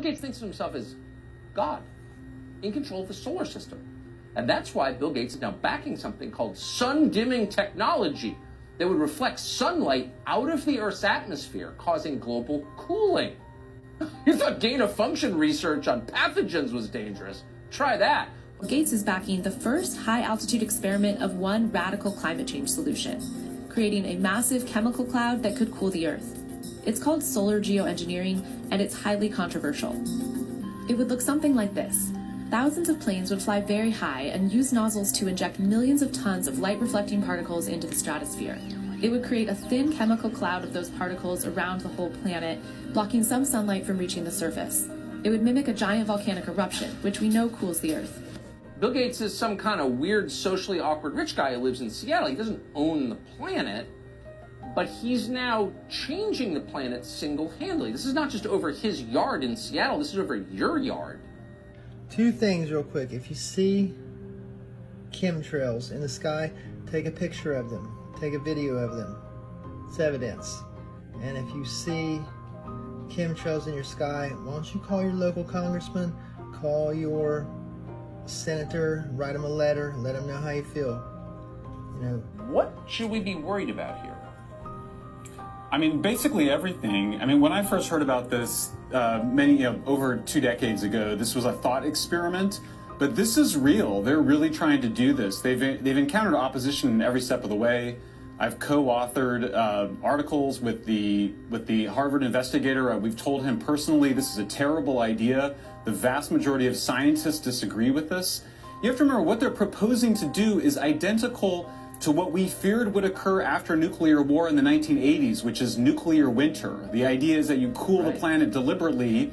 Gates thinks of himself as God, in control of the solar system. And that's why Bill Gates is now backing something called sun-dimming technology that would reflect sunlight out of the Earth's atmosphere, causing global cooling. You thought gain-of-function research on pathogens was dangerous. Try that. Gates is backing the first high-altitude experiment of one radical climate change solution, creating a massive chemical cloud that could cool the Earth. It's called solar geoengineering, and it's highly controversial. It would look something like this. Thousands of planes would fly very high and use nozzles to inject millions of tons of light-reflecting particles into the stratosphere. It would create a thin chemical cloud of those particles around the whole planet, blocking some sunlight from reaching the surface. It would mimic a giant volcanic eruption, which we know cools the Earth. Bill Gates is some kind of weird, socially awkward rich guy who lives in Seattle. He doesn't own the planet, but he's now changing the planet single-handedly. This is not just over his yard in Seattle. This is over your yard. Two things real quick. If you see chemtrails in the sky, take a picture of them. Take a video of them. It's evidence. And if you see chemtrails in your sky, why don't you call your local congressman, call your senator, write them a letter, let them know how you feel. You know, what should we be worried about here? I mean, basically everything. I mean, when I first heard about this over 2 decades ago, this was a thought experiment, but this is real. They're really trying to do this. They've encountered opposition in every step of the way. I've co-authored articles with the Harvard investigator. We've told him personally this is a terrible idea. The vast majority of scientists disagree with this. You have to remember what they're proposing to do is identical to what we feared would occur after nuclear war in the 1980s, which is nuclear winter. The idea is that you cool the planet deliberately.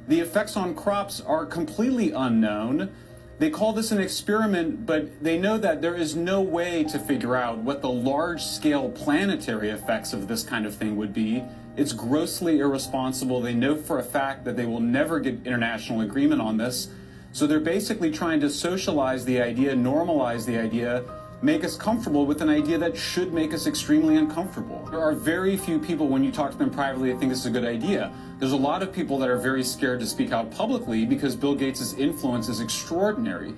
The effects on crops are completely unknown. They call this an experiment, but they know that there is no way to figure out what the large-scale planetary effects of this kind of thing would be. It's grossly irresponsible. They know for a fact that they will never get international agreement on this. So they're basically trying to socialize the idea, normalize the idea, make us comfortable with an idea that should make us extremely uncomfortable. There are very few people, when you talk to them privately, that think this is a good idea. There's a lot of people that are very scared to speak out publicly because Bill Gates' influence is extraordinary.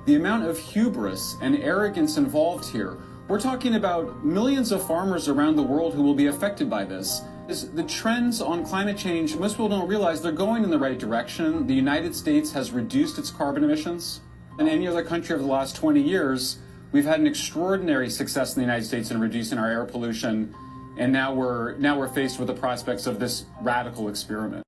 The amount of hubris and arrogance involved here. We're talking about millions of farmers around the world who will be affected by this. The trends on climate change, most people don't realize they're going in the right direction. The United States has reduced its carbon emissions. In any other country over the last 20 years, we've had an extraordinary success in the United States in reducing our air pollution, and now we're faced with the prospects of this radical experiment.